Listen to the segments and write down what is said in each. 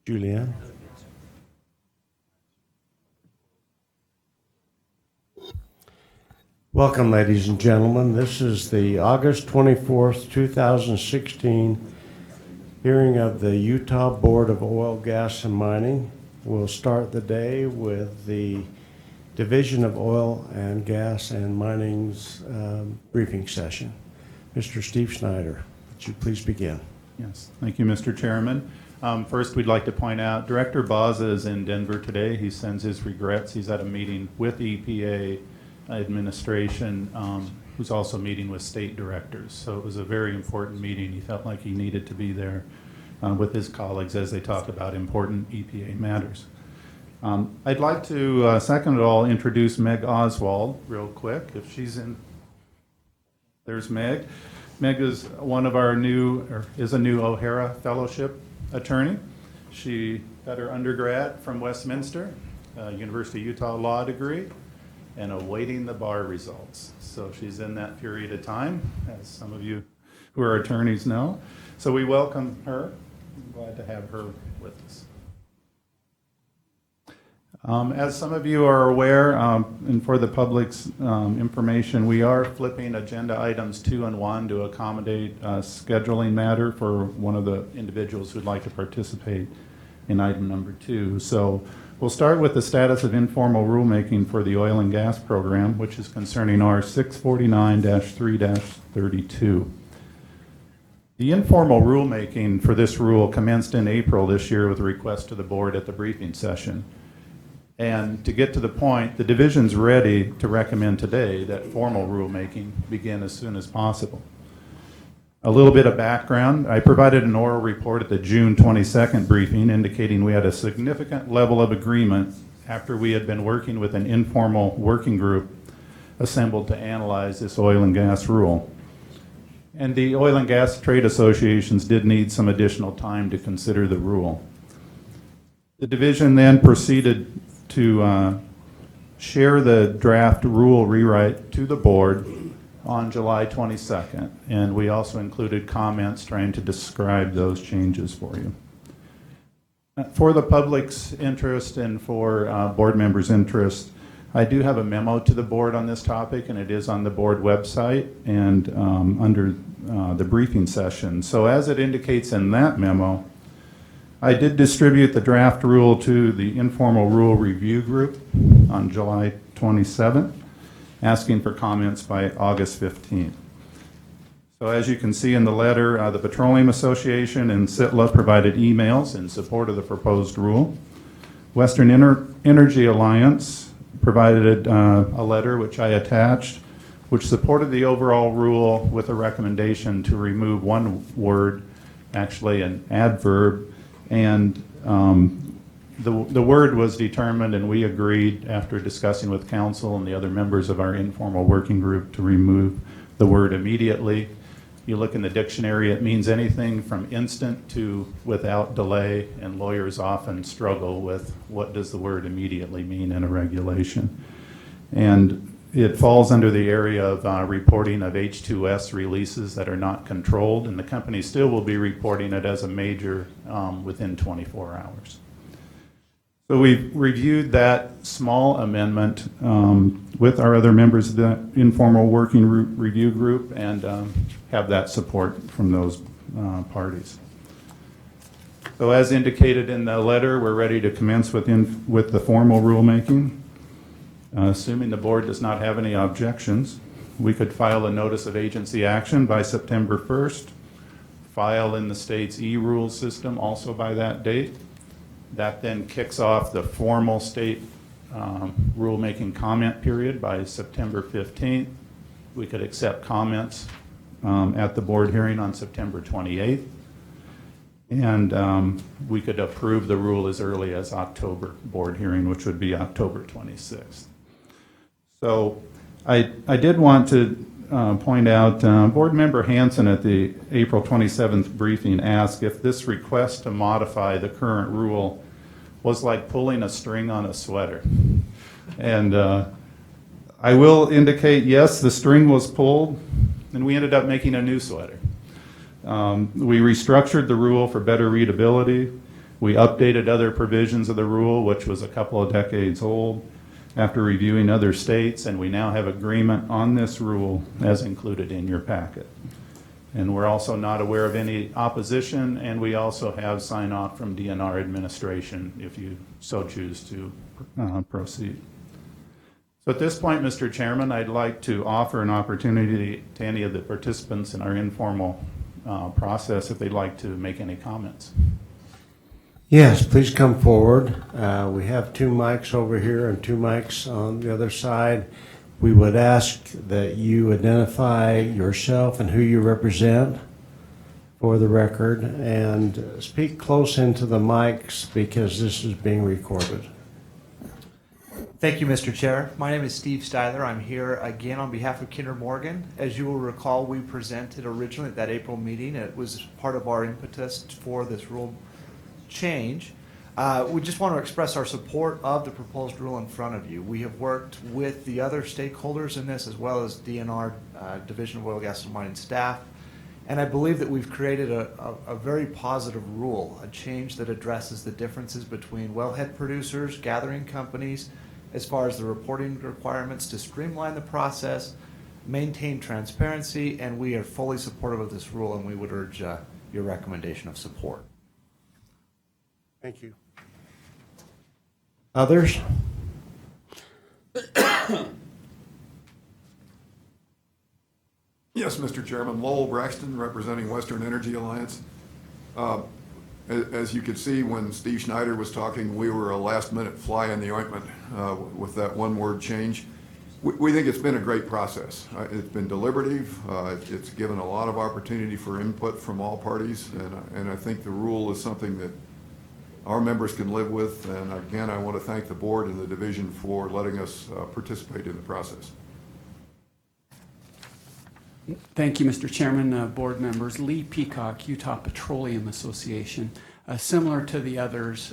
Julianne. Welcome, ladies and gentlemen. This is the August 24th, 2016 hearing of the Utah Board of Oil, Gas, and Mining. We'll start the day with the Division of Oil and Gas and Mining's briefing session. Mr. Steve Schneider, would you please begin? Yes, thank you, Mr. Chairman. First, we'd like to point out Director Baza is in Denver today. He sends his regrets. He's at a meeting with EPA administration, who's also meeting with state directors. So it was a very important meeting. He felt like he needed to be there with his colleagues as they talk about important EPA matters. I'd like to, second of all, introduce Meg Oswald real quick, if she's in. There's Meg. Meg is one of our is a new O'Hara Fellowship attorney. She got her undergrad from Westminster, University of Utah law degree, and awaiting the bar results. So she's in that period of time, as some of you who are attorneys know. So we welcome her. I'm glad to have her with us. As some of you are aware, and for the public's information, we are flipping agenda items 2 and 1 to accommodate a scheduling matter for one of the individuals who'd like to participate in item number 2. So we'll start with the status of informal rulemaking for the oil and gas program, which is concerning R 649-3-32. The informal rulemaking for this rule commenced in April this year with a request to the board at the briefing session. And to get to the point, the division's ready to recommend today that formal rulemaking begin as soon as possible. A little bit of background, I provided an oral report at the June 22nd briefing indicating we had a significant level of agreement after we had been working with an informal working group assembled to analyze this oil and gas rule. And the oil and gas trade associations did need some additional time to consider the rule. The division then proceeded to share the draft rule rewrite to the board on July 22nd, and we also included comments trying to describe those changes for you. For the public's interest and for board members' interest, I do have a memo to the board on this topic, and it is on the board website and under the briefing session. So as it indicates in that memo, I did distribute the draft rule to the informal rule review group on July 27th, asking for comments by August 15th. So as you can see in the letter, the Petroleum Association and CITLA provided emails in support of the proposed rule. Western Energy Alliance provided a letter which I attached, which supported the overall rule with a recommendation to remove one word, actually an adverb, and the word was determined, and we agreed after discussing with council and the other members of our informal working group to remove the word immediately. You look in the dictionary, it means anything from instant to without delay, and lawyers often struggle with what does the word immediately mean in a regulation. And it falls under the area of reporting of H2S releases that are not controlled, and the company still will be reporting it as a major within 24 hours. So we've reviewed that small amendment with our other members of the informal working review group and have that support from those parties. So as indicated in the letter, we're ready to commence with the formal rulemaking. Assuming the board does not have any objections, we could file a notice of agency action by September 1st, file in the state's e-rule system also by that date. That then kicks off the formal state rulemaking comment period by September 15th. We could accept comments at the board hearing on September 28th. And we could approve the rule as early as October board hearing, which would be October 26th. So I did want to point out, Board Member Hansen at the April 27th briefing asked if this request to modify the current rule was like pulling a string on a sweater. And I will indicate, yes, the string was pulled, and we ended up making a new sweater. We restructured the rule for better readability. We updated other provisions of the rule, which was a couple of decades old, after reviewing other states, and we now have agreement on this rule as included in your packet. And we're also not aware of any opposition, and we also have sign-off from DNR administration if you so choose to proceed. So at this point, Mr. Chairman, I'd like to offer an opportunity to any of the participants in our informal process if they'd like to make any comments. Yes, please come forward. We have 2 mics over here and 2 mics on the other side. We would ask that you identify yourself and who you represent for the record, and speak close into the mics because this is being recorded. Thank you, Mr. Chair. My name is Steve Styler. I'm here again on behalf of Kinder Morgan. As you will recall, we presented originally at that April meeting. It was part of our impetus for this rule change. We just want to express our support of the proposed rule in front of you. We have worked with the other stakeholders in this, as well as DNR, Division of Oil, Gas, and Mining staff, and I believe that we've created a very positive rule, a change that addresses the differences between wellhead producers, gathering companies, as far as the reporting requirements to streamline the process, maintain transparency, and we are fully supportive of this rule, and we would urge your recommendation of support. Thank you. Others? Yes, Mr. Chairman. Lowell Braxton, representing Western Energy Alliance. As you could see, when Steve Schneider was talking, we were a last-minute fly in the ointment with that one-word change. We think it's been a great process. It's been deliberative. It's given a lot of opportunity for input from all parties, and I think the rule is something that our members can live with. And again, I want to thank the board and the division for letting us participate in the process. Thank you, Mr. Chairman, board members. Lee Peacock, Utah Petroleum Association. Similar to the others,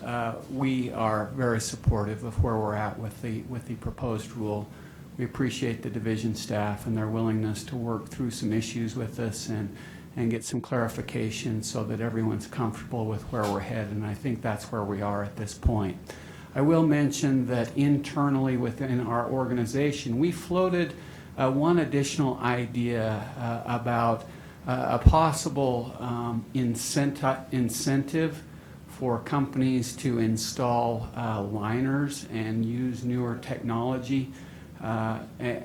we are very supportive of where we're at with the proposed rule. We appreciate the division staff and their willingness to work through some issues with us and get some clarification so that everyone's comfortable with where we're headed, and I think that's where we are at this point. I will mention that internally within our organization, we floated one additional idea about a possible incentive for companies to install liners and use newer technology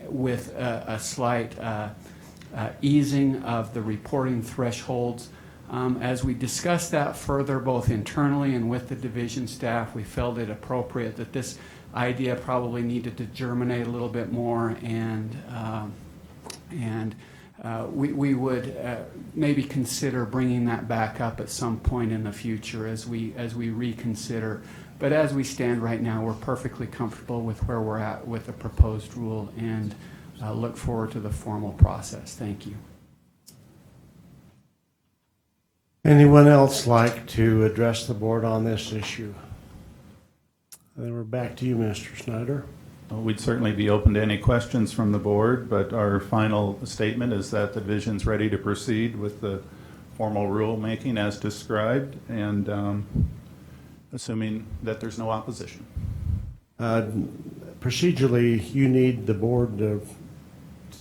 with a slight easing of the reporting thresholds. As we discussed that further, both internally and with the division staff, we felt it appropriate that this idea probably needed to germinate a little bit more, and we would maybe consider bringing that back up at some point in the future as we reconsider. But as we stand right now, we're perfectly comfortable with where we're at with the proposed rule, and look forward to the formal process. Thank you. Anyone else like to address the board on this issue? Then we're back to you, Mr. Snyder. Well, we'd certainly be open to any questions from the board, but our final statement is that the division's ready to proceed with the formal rulemaking as described, and assuming that there's no opposition. Procedurally, you need the board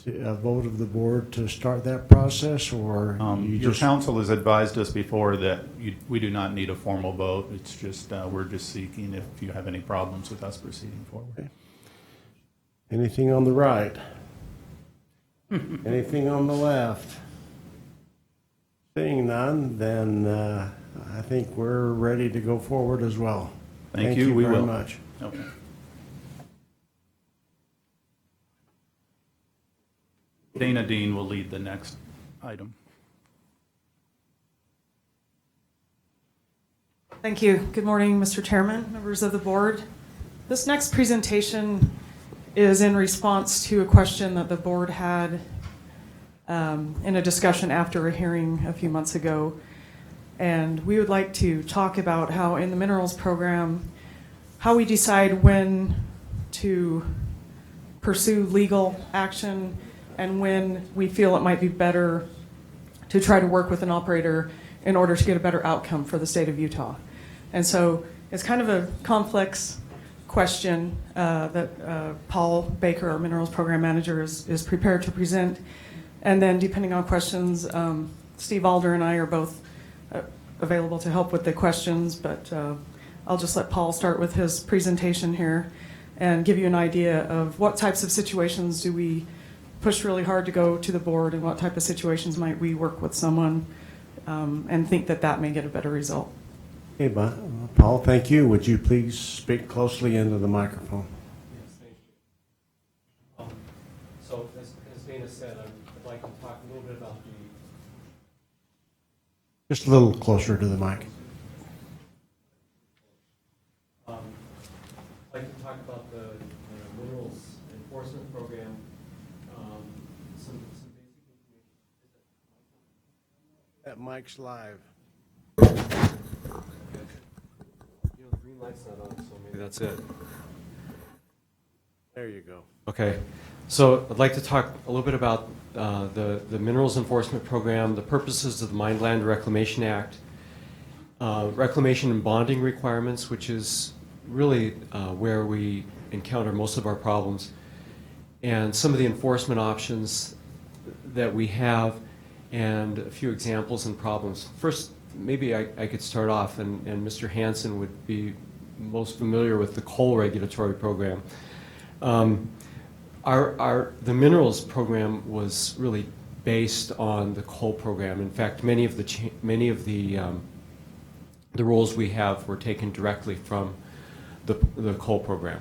a vote of the board to start that process, or Your counsel has advised us before that we do not need a formal vote. It's just we're just seeking if you have any problems with us proceeding forward. Okay. Anything on the right? Anything on the left? Seeing none, then I think we're ready to go forward as well. Thank you. We very much. Okay. Dana Dean will lead the next item. Thank you. Good morning, Mr. Chairman, members of the board. This next presentation is in response to a question that the board had in a discussion after a hearing a few months ago. And we would like to talk about how in the minerals program, how we decide when to pursue legal action and when we feel it might be better to try to work with an operator in order to get a better outcome for the state of Utah. And so it's kind of a complex question that Paul Baker, our Minerals Program Manager, is prepared to present. And then depending on questions, Steve Alder and I are both available to help with the questions, but I'll just let Paul start with his presentation here and give you an idea of what types of situations do we push really hard to go to the board, and what type of situations might we work with someone and think that that may get a better result. Hey, Paul, thank you. Would you please speak closely into the microphone? Yes, thank you. So as Dana said, I'd like to talk a little bit about Just a little closer to the mic. I'd like to talk about the minerals enforcement program. Some basic information. That mic's live. You know, the green light's not on, so maybe that's it. There you go. Okay, so I'd like to talk a little bit about the Minerals Enforcement Program, the purposes of the Mine Land Reclamation Act, reclamation and bonding requirements, which is really where we encounter most of our problems, and some of the enforcement options that we have, and a few examples and problems. First, maybe I could start off, and Mr. Hansen would be most familiar with the coal regulatory program. The minerals program was really based on the coal program. In fact, many of the rules we have were taken directly from the coal program.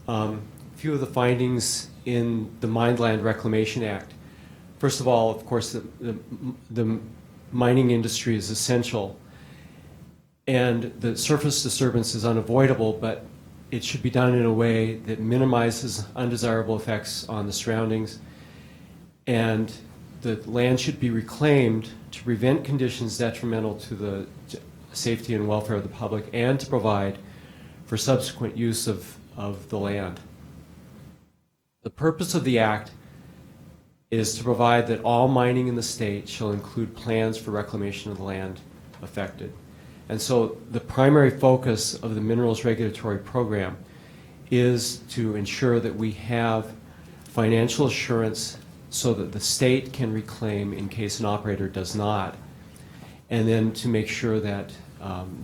A few of the findings in the Mine Land Reclamation Act. First of all, of course, the mining industry is essential, and the surface disturbance is unavoidable, but it should be done in a way that minimizes undesirable effects on the surroundings, and the land should be reclaimed to prevent conditions detrimental to the safety and welfare of the public, and to provide for subsequent use of the land. The purpose of the Act is to provide that all mining in the state shall include plans for reclamation of the land affected. And so the primary focus of the Minerals Regulatory Program is to ensure that we have financial assurance so that the state can reclaim in case an operator does not, and then to make sure that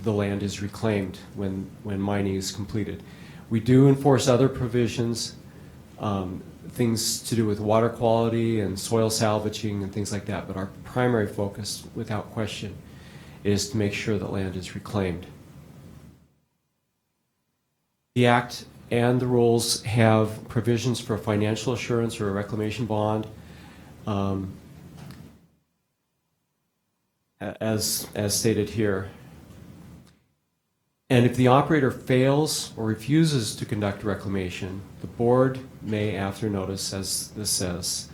the land is reclaimed when mining is completed. We do enforce other provisions, things to do with water quality and soil salvaging and things like that, but our primary focus, without question, is to make sure that land is reclaimed. The Act and the rules have provisions for financial assurance or a reclamation bond, as stated here. And if the operator fails or refuses to conduct reclamation, the board may, after notice, as this says,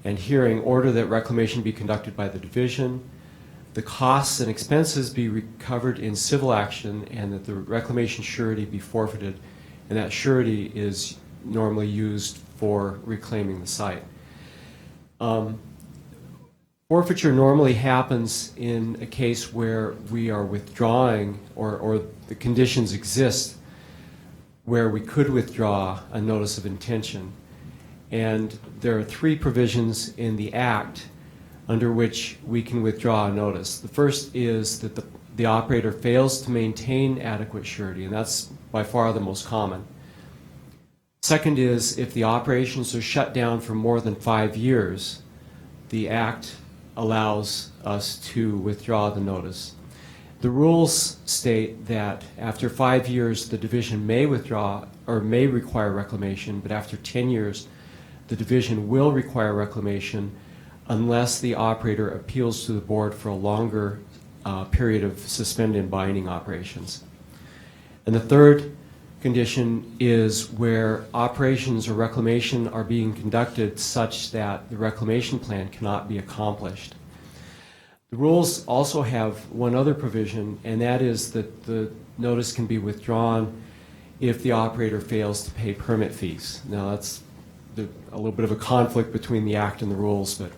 and hearing, order that reclamation be conducted by the division, the costs and expenses be recovered in civil action, and that the reclamation surety be forfeited, and that surety is normally used for reclaiming the site. Forfeiture normally happens in a case where we are withdrawing, or the conditions exist where we could withdraw a notice of intention. And there are three provisions in the Act under which we can withdraw a notice. The first is that the operator fails to maintain adequate surety, and that's by far the most common. Second is if the operations are shut down for more than 5 years, the Act allows us to withdraw the notice. The rules state that after 5 years, the division may withdraw or may require reclamation, but after 10 years, the division will require reclamation unless the operator appeals to the board for a longer period of suspended binding operations. And the third condition is where operations or reclamation are being conducted such that the reclamation plan cannot be accomplished. The rules also have one other provision, and that is that the notice can be withdrawn if the operator fails to pay permit fees. Now that's a little bit of a conflict between the Act and the rules, but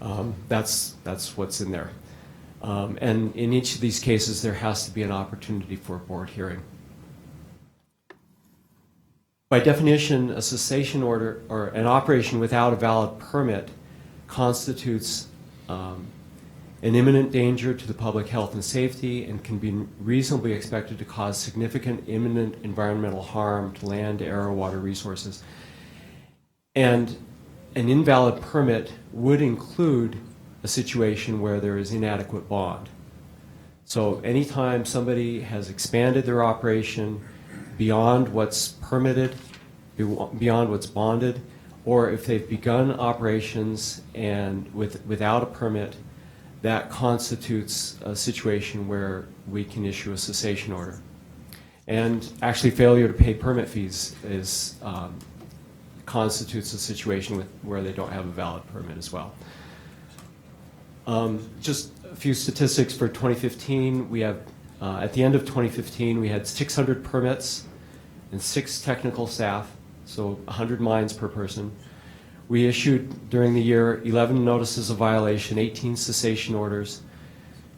That's what's in there. And in each of these cases, there has to be an opportunity for a board hearing. By definition, a cessation order or an operation without a valid permit constitutes an imminent danger to the public health and safety and can be reasonably expected to cause significant imminent environmental harm to land, air, or water resources. And an invalid permit would include a situation where there is inadequate bond. So anytime somebody has expanded their operation beyond what's permitted, beyond what's bonded, or if they've begun operations and without a permit, that constitutes a situation where we can issue a cessation order. And actually failure to pay permit fees constitutes a situation where they don't have a valid permit as well. Just a few statistics for 2015. We have, at the end of 2015, we had 600 permits and 6 technical staff, so 100 mines per person. We issued during the year 11 notices of violation, 18 cessation orders,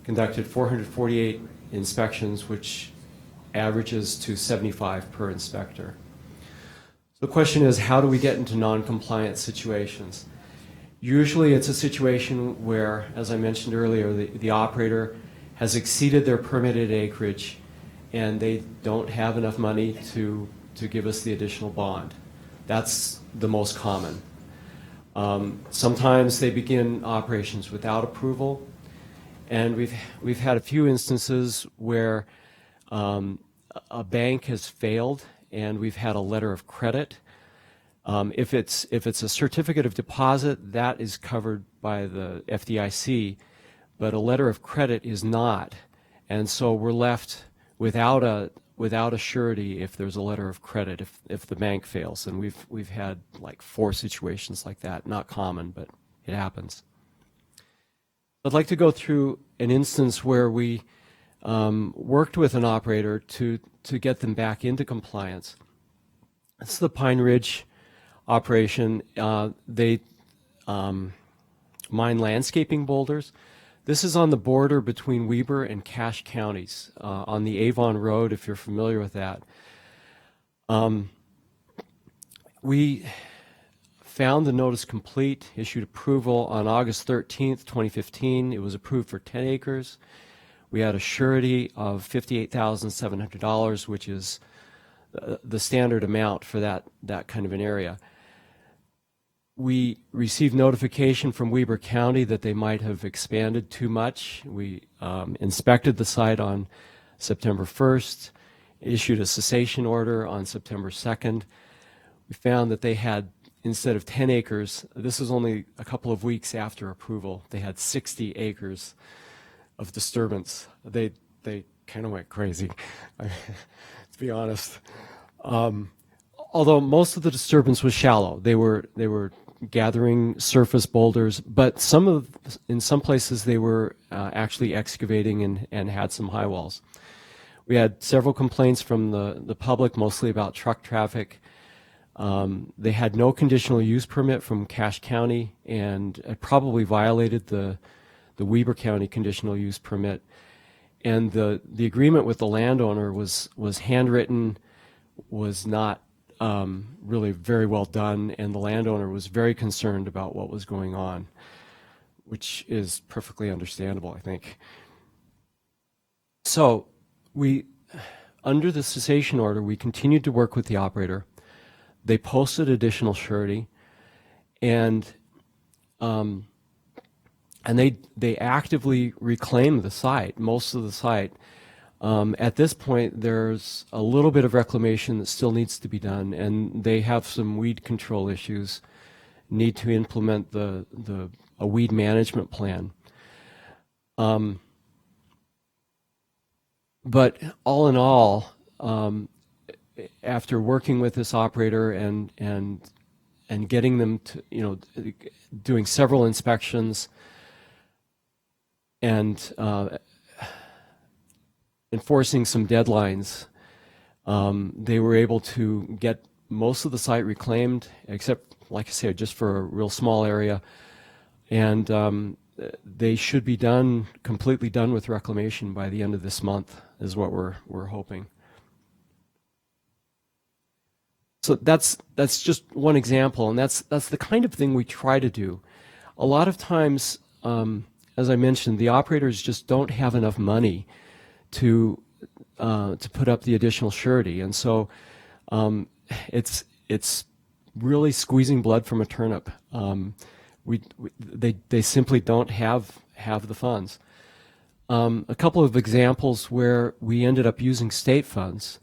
conducted 448 inspections, which averages to 75 per inspector. The question is, how do we get into non-compliant situations? Usually it's a situation where, as I mentioned earlier, the operator has exceeded their permitted acreage and they don't have enough money to give us the additional bond. That's the most common. Sometimes they begin operations without approval, and we've had a few instances where a bank has failed and we've had a letter of credit. If it's a certificate of deposit, that is covered by the FDIC, but a letter of credit is not, and so we're left without a surety if there's a letter of credit if the bank fails, and we've had like 4 situations like that. Not common, but it happens. I'd like to go through an instance where we worked with an operator to get them back into compliance. It's the Pine Ridge operation. They mine landscaping boulders. This is on the border between Weber and Cache counties, on the Avon Road, if you're familiar with that. We found the notice complete, issued approval on August 13th, 2015. It was approved for 10 acres. We had a surety of $58,700, which is the standard amount for that kind of an area. We received notification from Weber County that they might have expanded too much. We inspected the site on September 1st, issued a cessation order on September 2nd. We found that they had, instead of 10 acres, this was only a couple of weeks after approval, they had 60 acres of disturbance. They kind of went crazy, to be honest. Although most of the disturbance was shallow, they were gathering surface boulders, but in some places they were actually excavating and had some high walls. We had several complaints from the public, mostly about truck traffic. They had no conditional use permit from Cache County, and it probably violated the Weber County conditional use permit. And the agreement with the landowner was handwritten, was not really very well done, and the landowner was very concerned about what was going on, which is perfectly understandable, I think. So under the cessation order, we continued to work with the operator. They posted additional surety, and they actively reclaimed the site, most of the site. At this point, there's a little bit of reclamation that still needs to be done, and they have some weed control issues, need to implement a weed management plan. But all in all, after working with this operator and getting them to, doing several inspections and enforcing some deadlines, they were able to get most of the site reclaimed, except, like I said, just for a real small area. And they should be completely done with reclamation by the end of this month, is what we're hoping. So that's just one example, and that's the kind of thing we try to do. A lot of times, as I mentioned, the operators just don't have enough money to put up the additional surety, and so it's really squeezing blood from a turnip. They simply don't have the funds. A couple of examples where we ended up using state funds,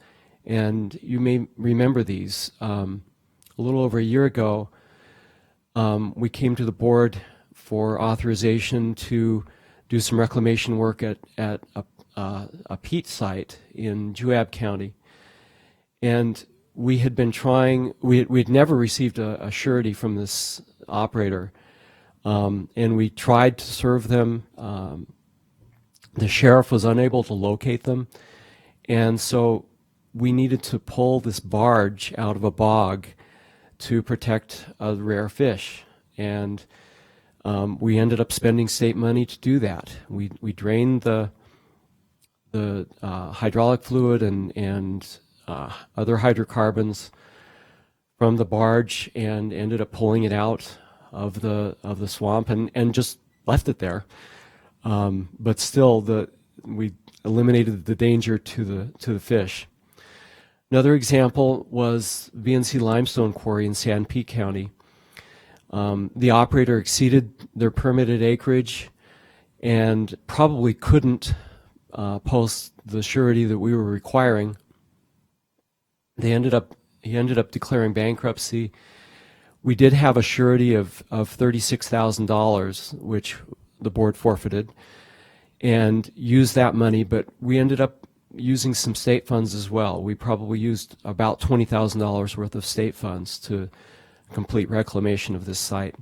and you may remember these. A little over a year ago, we came to the board for authorization to do some reclamation work at a peat site in Juab County. And we had been trying, we'd never received a surety from this operator. And we tried to serve them. The sheriff was unable to locate them. And so we needed to pull this barge out of a bog to protect a rare fish. And we ended up spending state money to do that. We drained the hydraulic fluid and other hydrocarbons from the barge and ended up pulling it out of the swamp and just left it there. But still, we eliminated the danger to the fish. Another example was VNC Limestone Quarry in Sanpete County. The operator exceeded their permitted acreage and probably couldn't post the surety that we were requiring. He ended up declaring bankruptcy. We did have a surety of $36,000, which the board forfeited, and used that money, but we ended up using some state funds as well. We probably used about $20,000 worth of state funds to complete reclamation of this site.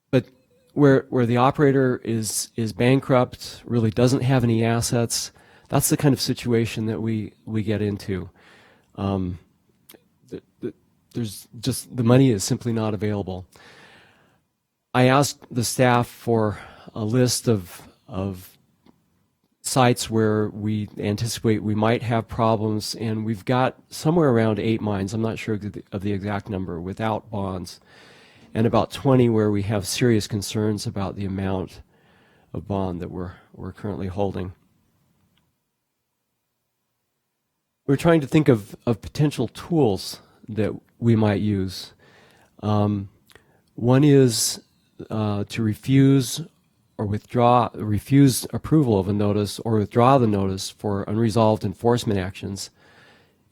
But where the operator is bankrupt, really doesn't have any assets, that's the kind of situation that we get into. There's just, the money is simply not available. I asked the staff for a list of sites where we anticipate we might have problems, and we've got somewhere around 8 mines, I'm not sure of the exact number, without bonds, and about 20 where we have serious concerns about the amount of bond that we're currently holding. We're trying to think of potential tools that we might use. One is to refuse approval of a notice or withdraw the notice for unresolved enforcement actions,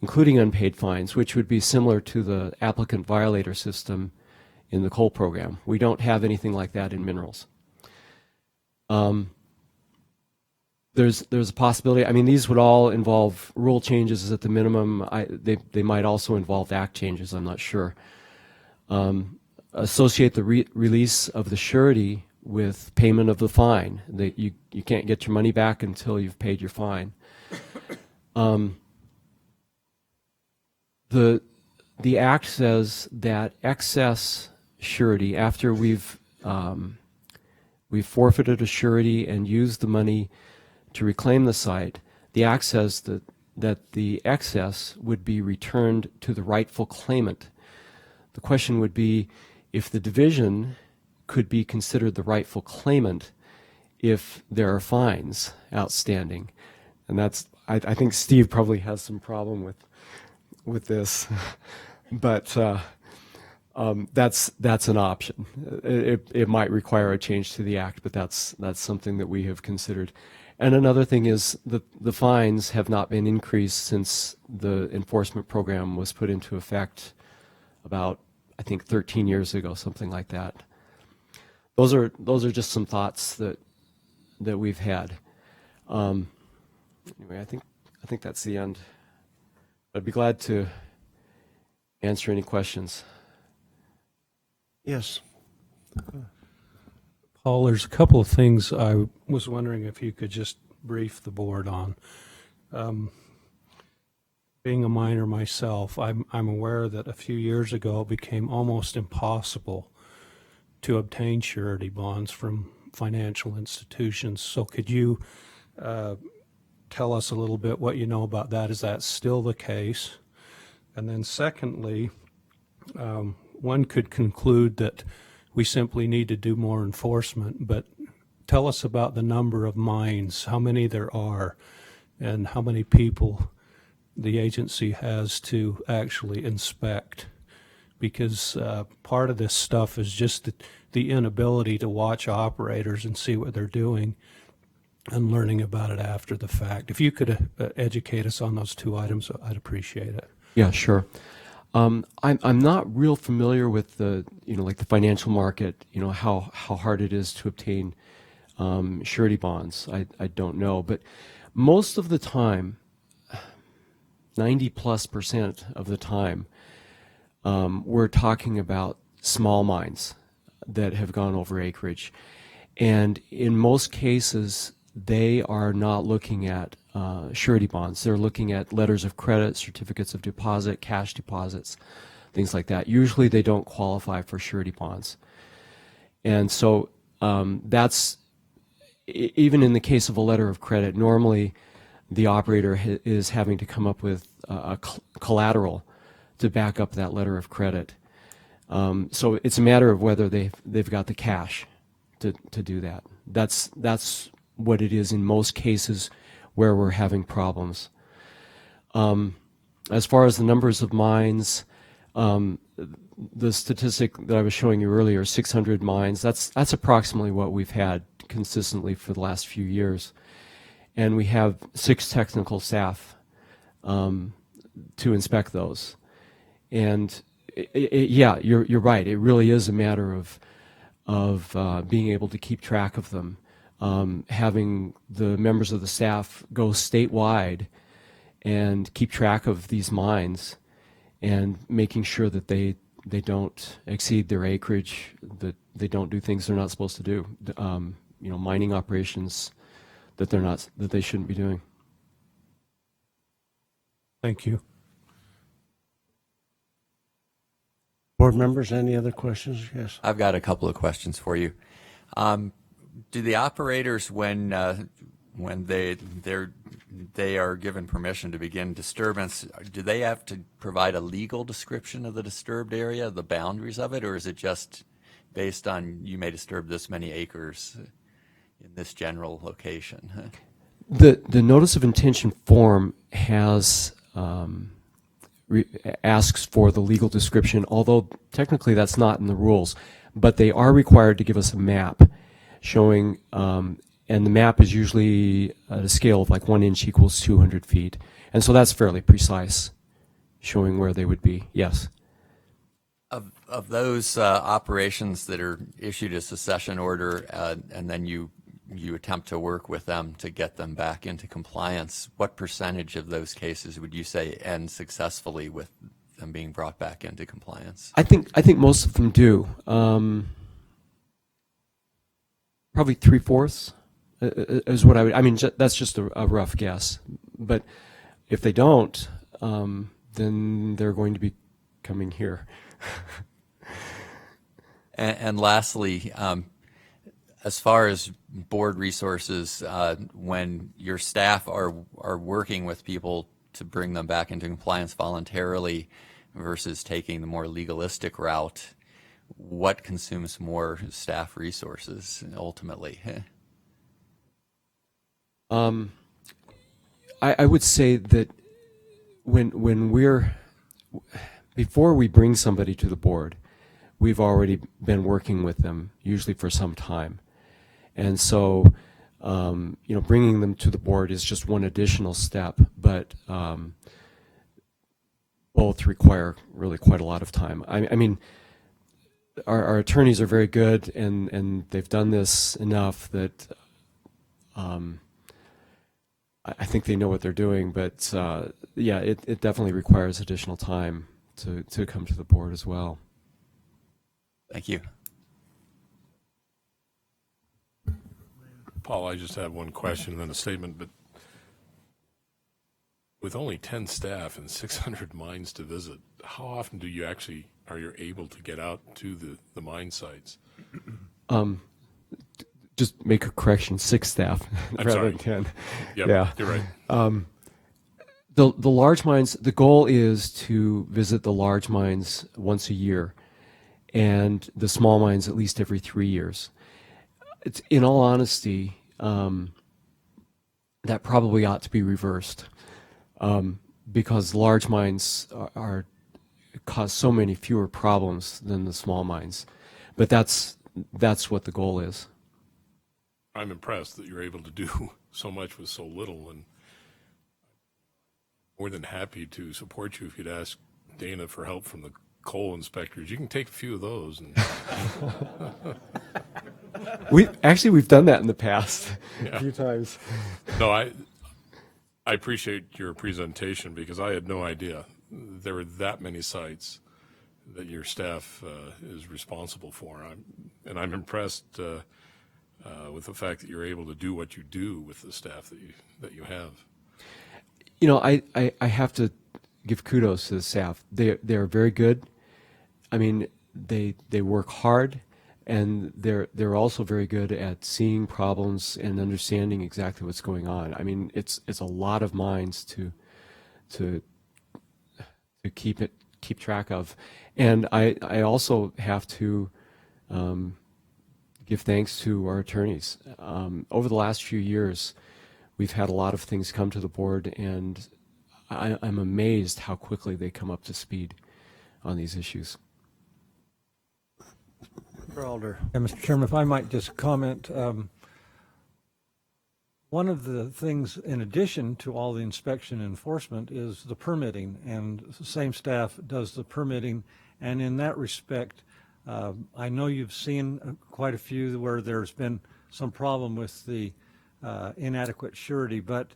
including unpaid fines, which would be similar to the applicant violator system in the coal program. We don't have anything like that in minerals. There's a possibility, I mean, these would all involve rule changes at the minimum. They might also involve act changes, I'm not sure. Associate the release of the surety with payment of the fine. That you can't get your money back until you've paid your fine. The act says that excess surety, after we've forfeited a surety and used the money to reclaim the site, the act says that the excess would be returned to the rightful claimant. The question would be if the division could be considered the rightful claimant if there are fines outstanding. And that's, I think Steve probably has some problem with this, but that's an option. It might require a change to the act, but that's something that we have considered. And another thing is the fines have not been increased since the enforcement program was put into effect about, I think, 13 years ago, something like that. Those are just some thoughts that we've had. Anyway, I think that's the end. I'd be glad to answer any questions. Yes. Paul, there's a couple of things I was wondering if you could just brief the board on. Being a miner myself, I'm aware that a few years ago it became almost impossible to obtain surety bonds from financial institutions. So could you tell us a little bit what you know about that? Is that still the case? And then secondly, one could conclude that we simply need to do more enforcement, but tell us about the number of mines, how many there are, and how many people the agency has to actually inspect. Because part of this stuff is just the inability to watch operators and see what they're doing and learning about it after the fact. If you could educate us on those two items, I'd appreciate it. Yeah, sure. I'm not real familiar with the like the financial market. How hard it is to obtain surety bonds. I don't know, but most of the time, 90+% of the time, we're talking about small mines that have gone over acreage, and in most cases, they are not looking at surety bonds. They're looking at letters of credit, certificates of deposit, cash deposits, things like that. Usually they don't qualify for surety bonds. And so that's, even in the case of a letter of credit, normally the operator is having to come up with a collateral to back up that letter of credit. So it's a matter of whether they've got the cash to do that. That's what it is in most cases where we're having problems. As far as the numbers of mines, the statistic that I was showing you earlier, 600 mines, that's approximately what we've had consistently for the last few years. And we have 6 technical staff to inspect those. And yeah, you're right. It really is a matter of being able to keep track of them. Having the members of the staff go statewide and keep track of these mines and making sure that they don't exceed their acreage, that they don't do things they're not supposed to do. Mining operations that they shouldn't be doing. Thank you. Board members, any other questions? Yes. I've got a couple of questions for you. Do the operators, when they are given permission to begin disturbance, do they have to provide a legal description of the disturbed area, the boundaries of it, or is it just based on you may disturb this many acres in this general location? The notice of intention form has asks for the legal description, although technically that's not in the rules, but they are required to give us a map showing, and the map is usually at a scale of like 1 inch equals 200 feet. And so that's fairly precise, showing where they would be, yes. Of those operations that are issued a secession order and then you attempt to work with them to get them back into compliance, what percentage of those cases would you say end successfully with them being brought back into compliance? I think most of them do. Probably 3/4 is what I mean, that's just a rough guess. But if they don't, then they're going to be coming here. And lastly, as far as board resources, when your staff are working with people to bring them back into compliance voluntarily versus taking the more legalistic route, what consumes more staff resources ultimately? I would say that before we bring somebody to the board, we've already been working with them, usually for some time. And so, bringing them to the board is just one additional step, but both require really quite a lot of time. I mean, our attorneys are very good, and they've done this enough that I think they know what they're doing. But yeah, it definitely requires additional time to come to the board as well. Thank you. Paul, I just have one question and then a statement, but with only 10 staff and 600 mines to visit, how often do you actually are you able to get out to the mine sites? Just make a correction, 6 staff I'm rather sorry. than 10. Yep, Yeah. you're right. The large mines, the goal is to visit the large mines once a year and the small mines at least every 3 years. It's, in all honesty, that probably ought to be reversed because large mines are cause so many fewer problems than the small mines. But that's what the goal is. I'm impressed that you're able to do so much with so little, and more than happy to support you if you'd ask Dana for help from the coal inspectors. You can take a few of those. And We've done that in the past Yeah. a few times. No, I appreciate your presentation because I had no idea there were that many sites that your staff is responsible for. I'm impressed with the fact that you're able to do what you do with the staff that you have. You know, I have to give kudos to the staff. They're very good. I mean, they work hard, and they're also very good at seeing problems and understanding exactly what's going on. I mean, it's a lot of minds to keep track of, and I also have to give thanks to our attorneys. Over the last few years, we've had a lot of things come to the board, and I'm amazed how quickly they come up to speed on these issues. Mr. Alder. Yeah, Mr. Chairman, if I might just comment, one of the things in addition to all the inspection and enforcement is the permitting, and the same staff does the permitting. And in that respect, I know you've seen quite a few where there's been some problem with the inadequate surety, but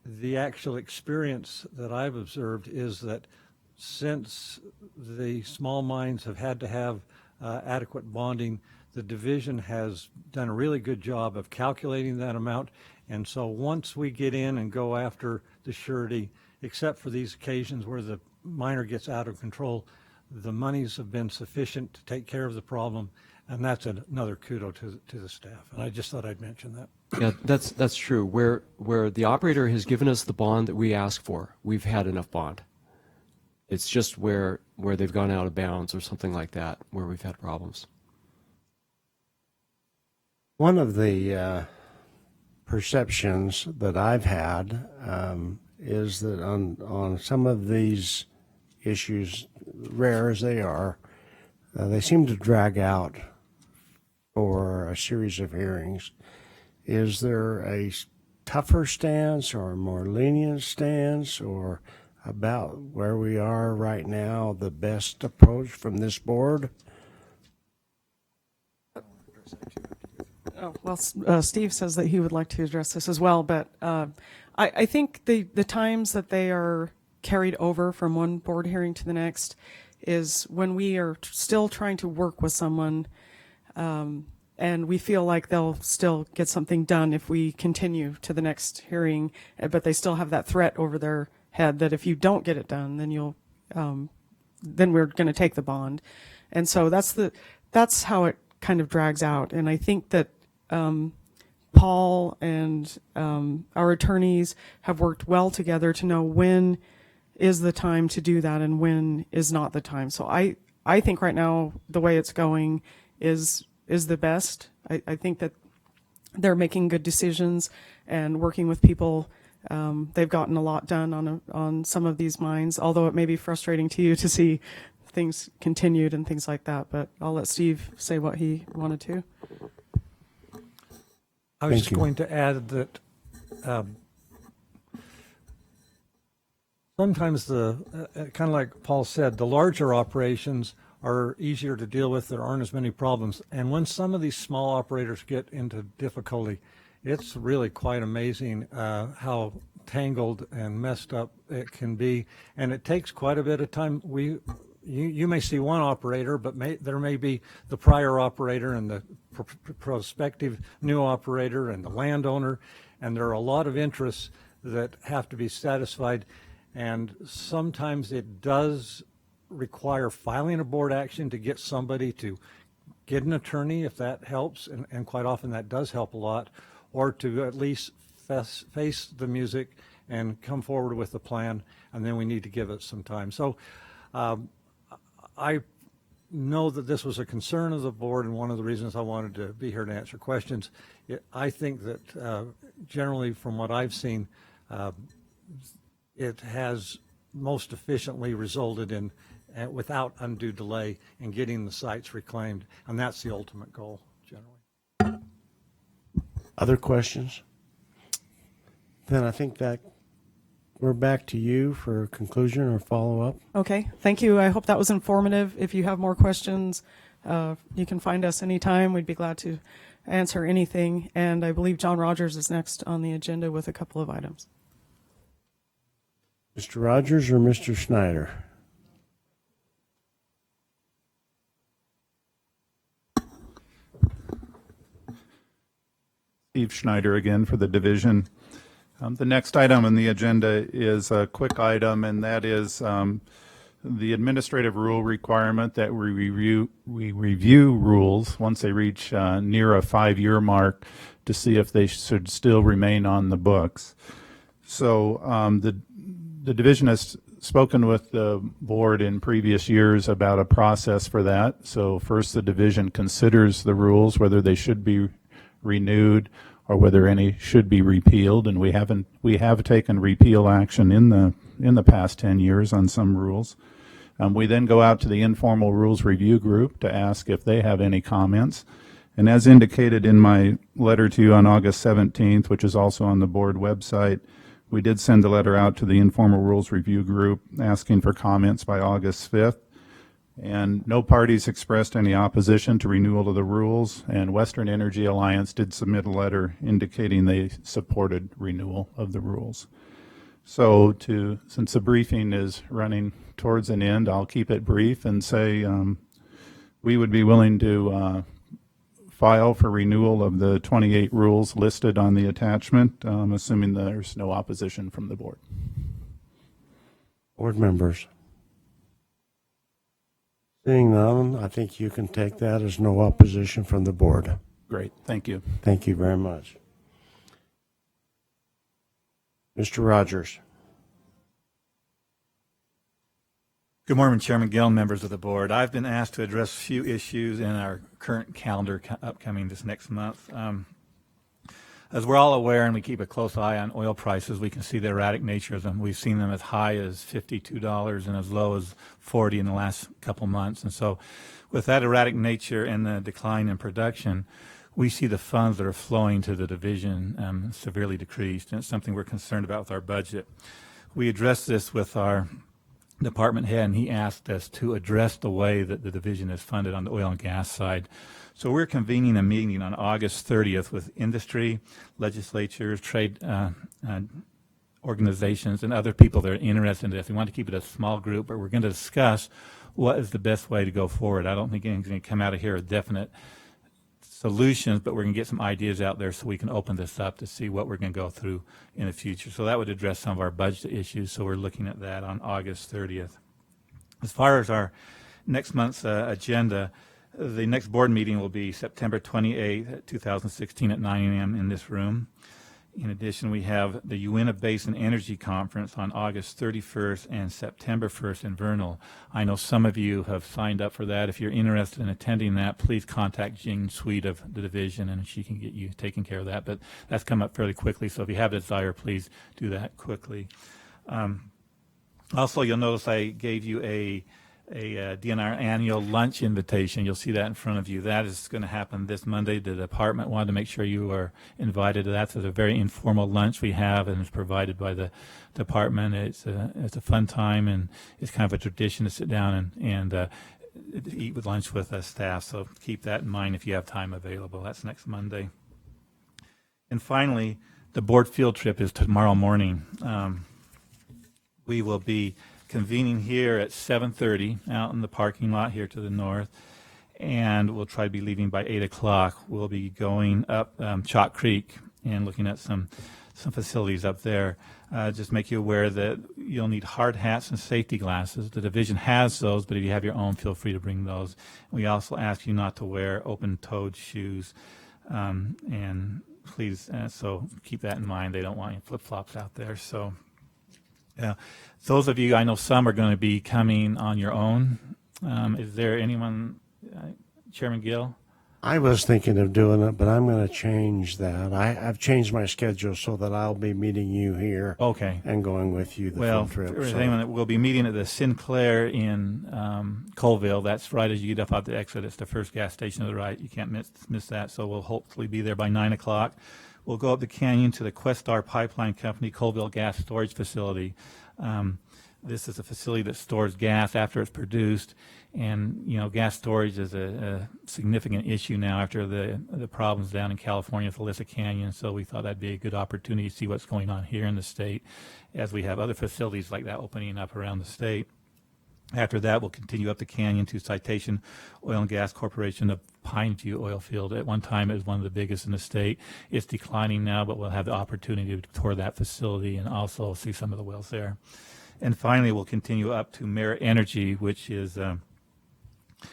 the actual experience that I've observed is that since the small mines have had to have adequate bonding, the division has done a really good job of calculating that amount. And so once we get in and go after the surety, except for these occasions where the miner gets out of control, the monies have been sufficient to take care of the problem, and that's another kudo to the staff. And I just thought I'd mention that. Yeah, that's true. Where the operator has given us the bond that we ask for, we've had enough bond. It's just where they've gone out of bounds or something like that where we've had problems. One of the perceptions that I've had is that on some of these issues, rare as they are, they seem to drag out for a series of hearings. Is there a tougher stance or a more lenient stance, or about where we are right now, the best approach from this board? Oh, well, Steve says that he would like to address this as well, but I think the times that they are carried over from one board hearing to the next is when we are still trying to work with someone, and we feel like they'll still get something done if we continue to the next hearing, but they still have that threat over their head that if you don't get it done, then then we're going to take the bond. And so that's how it kind of drags out. And I think that Paul and our attorneys have worked well together to know when is the time to do that and when is not the time. So I think right now the way it's going is the best. I think that they're making good decisions and working with people. They've gotten a lot done on some of these mines, although it may be frustrating to you to see things continued and things like that. But I'll let Steve say what he wanted to. I was just going to add that sometimes kind of like Paul said, the larger operations are easier to deal with. There aren't as many problems. And when some of these small operators get into difficulty, it's really quite amazing how tangled and messed up it can be. And it takes quite a bit of time. You may see one operator, but there may be the prior operator and the prospective new operator and the landowner, and there are a lot of interests that have to be satisfied. And sometimes it does require filing a board action to get somebody to get an attorney, if that helps, and quite often that does help a lot, or to at least face the music and come forward with a plan, and then we need to give it some time. So I know that this was a concern of the board, and one of the reasons I wanted to be here to answer questions. I think that generally from what I've seen, it has most efficiently resulted in, without undue delay, in getting the sites reclaimed, and that's the ultimate goal generally. Other questions? Then I think that we're back to you for a conclusion or follow-up. Okay, thank you. I hope that was informative. If you have more questions, you can find us anytime. We'd be glad to answer anything. And I believe John Rogers is next on the agenda with a couple of items. Mr. Rogers or Mr. Schneider? Steve Schneider again for the division. The next item on the agenda is a quick item, and that is the administrative rule requirement that we review rules once they reach near a 5-year mark to see if they should still remain on the books. So the division has spoken with the board in previous years about a process for that. So first the division considers the rules, whether they should be renewed or whether any should be repealed, and we have taken repeal action in the past 10 years on some rules. We then go out to the informal rules review group to ask if they have any comments. And as indicated in my letter to you on August 17th, which is also on the board website, we did send a letter out to the informal rules review group asking for comments by August 5th. And no parties expressed any opposition to renewal of the rules, and Western Energy Alliance did submit a letter indicating they supported renewal of the rules. So since the briefing is running towards an end, I'll keep it brief and say we would be willing to file for renewal of the 28 rules listed on the attachment, assuming there's no opposition from the board. Board members? Seeing none, I think you can take that as no opposition from the board. Great, thank you. Thank you very much. Mr. Rogers. Good morning, Chairman Gill, members of the board. I've been asked to address a few issues in our current calendar upcoming this next month. As we're all aware, and we keep a close eye on oil prices, we can see the erratic nature of them. We've seen them as high as $52 and as low as $40 in the last couple months. And so with that erratic nature and the decline in production, we see the funds that are flowing to the division severely decreased, and it's something we're concerned about with our budget. We addressed this with our department head, and he asked us to address the way that the division is funded on the oil and gas side. So we're convening a meeting on August 30th with industry, legislatures, trade organizations, and other people that are interested in this. We want to keep it a small group, but we're going to discuss what is the best way to go forward. I don't think anything's going to come out of here with definite solutions, but we're going to get some ideas out there so we can open this up to see what we're going to go through in the future. So that would address some of our budget issues, so we're looking at that on August 30th. As far as our next month's agenda, the next board meeting will be September 28th, 2016 at 9 a.m. in this room. In addition, we have the Uinta Basin Energy Conference on August 31st and September 1st in Vernal. I know some of you have signed up for that. If you're interested in attending that, please contact Jean Sweet of the division, and she can get you taken care of that. But that's come up fairly quickly, so if you have a desire, please do that quickly. Also, you'll notice I gave you a DNR annual lunch invitation. You'll see that in front of you. That is going to happen this Monday. The department wanted to make sure you are invited to that. So it's a very informal lunch we have, and it's provided by the department. It's a fun time, and it's kind of a tradition to sit down and eat with lunch with staff. So keep that in mind if you have time available. That's next Monday. And finally, the board field trip is tomorrow morning. We will be convening here at 7:30 out in the parking lot here to the north, and we'll try to be leaving by 8 o'clock. We'll be going up Chalk Creek and looking at some facilities up there. Just make you aware that you'll need hard hats and safety glasses. The division has those, but if you have your own, feel free to bring those. We also ask you not to wear open-toed shoes, and please, so keep that in mind. They don't want any flip-flops out there. So, those of you, I know some are going to be coming on your own. Is there anyone, Chairman Gill? I was thinking of doing it, but I'm going to change that. I've changed my schedule so that I'll be meeting you here. Okay. And going with you the Well, full trip. for so- anyone that will be meeting at the Sinclair in Colville, that's right as you get up out the exit. It's the first gas station to the right. You can't miss that. So we'll hopefully be there by 9 o'clock. We'll go up the canyon to the Questar Pipeline Company Colville Gas Storage Facility. This is a facility that stores gas after it's produced, and gas storage is a significant issue now after the problems down in California with Alyssa Canyon. So we thought that'd be a good opportunity to see what's going on here in the state, as we have other facilities like that opening up around the state. After that, we'll continue up the canyon to Citation Oil and Gas Corporation, the Pineview oil field. At one time, it was one of the biggest in the state. It's declining now, but we'll have the opportunity to tour that facility and also see some of the wells there. And finally, we'll continue up to Merit Energy, which is the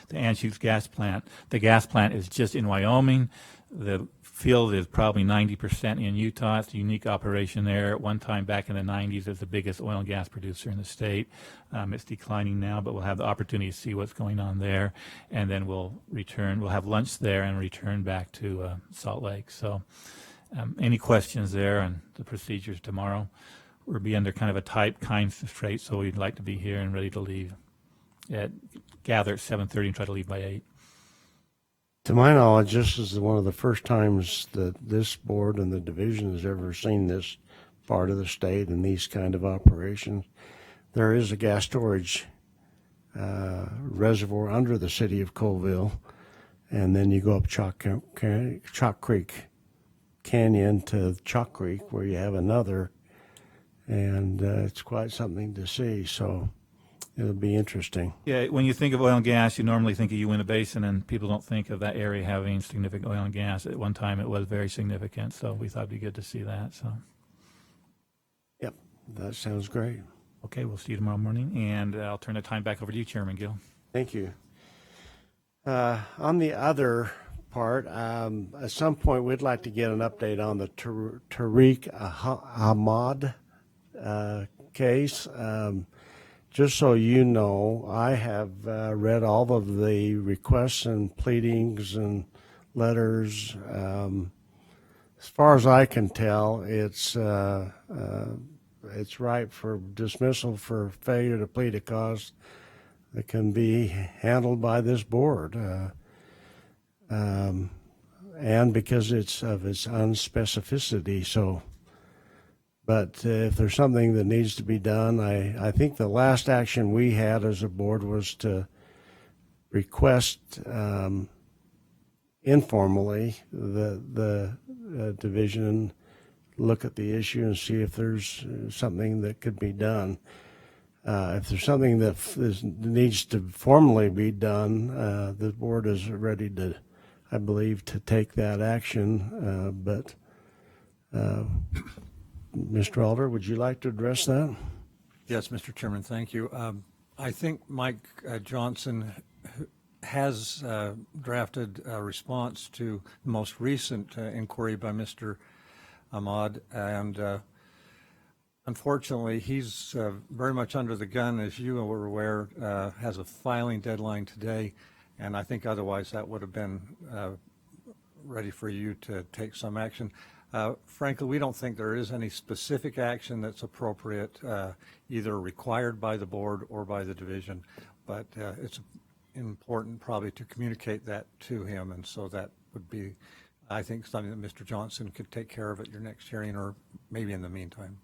Anschutz gas plant. The gas plant is just in Wyoming. The field is probably 90% in Utah. It's a unique operation there. At one time back in the 90s, it was the biggest oil and gas producer in the state. It's declining now, but we'll have the opportunity to see what's going on there. And then we'll return. We'll have lunch there and return back to Salt Lake. So any questions there on the procedures tomorrow? We'll be under kind of a tight constraint, so we'd like to be here and ready to leave. Gather at 7:30 and try to leave by 8. To my knowledge, this is one of the first times that this board and the division has ever seen this part of the state and these kind of operations. There is a gas storage reservoir under the city of Colville, and then you go up Chalk Creek Canyon to Chalk Creek where you have another, and it's quite something to see. So it'll be interesting. Yeah, when you think of oil and gas, you normally think of Uinta Basin, and people don't think of that area having significant oil and gas. At one time, it was very significant, so we thought it'd be good to see that. So, Yep, that sounds great. okay, we'll see you tomorrow morning, and I'll turn the time back over to you, Chairman Gill. Thank you. On the other part, at some point, we'd like to get an update on the Tariq Ahmad case. Just so you know, I have read all of the requests and pleadings and letters. As far as I can tell, it's ripe for dismissal for failure to plead a cause that can be handled by this board. And because it's of its unspecificity, so. But if there's something that needs to be done, I think the last action we had as a board was to request informally the division look at the issue and see if there's something that could be done. If there's something that needs to formally be done, the board is ready to, I believe, to take that action. But Mr. Alder, would you like to address that? Yes, Mr. Chairman, thank you. I think Mike Johnson has drafted a response to the most recent inquiry by Mr. Ahmad, and unfortunately, he's very much under the gun, as you were aware, has a filing deadline today, and I think otherwise that would have been ready for you to take some action. Frankly, we don't think there is any specific action that's appropriate, either required by the board or by the division, but it's important probably to communicate that to him, and so that would be, I think, something that Mr. Johnson could take care of at your next hearing or maybe in the meantime.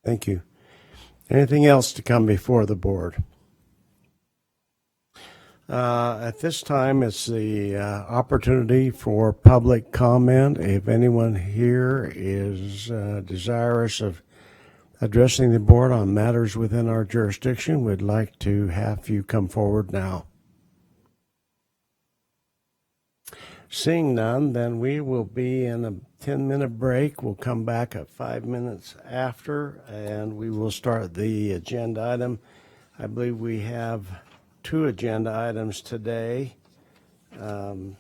Thank you. Anything else to come before the board? At this time, it's the opportunity for public comment. If anyone here is desirous of addressing the board on matters within our jurisdiction, we'd like to have you come forward now. Seeing none, then we will be in a 10-minute break. We'll come back at 5 minutes after, and we will start the agenda item. I believe we have 2 agenda items today. And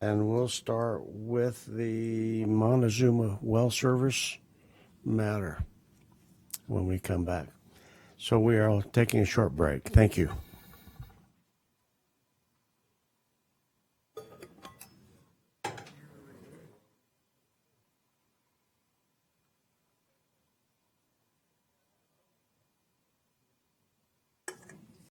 we'll start with the Montezuma Well Service matter when we come back. So we are taking a short break. Thank you.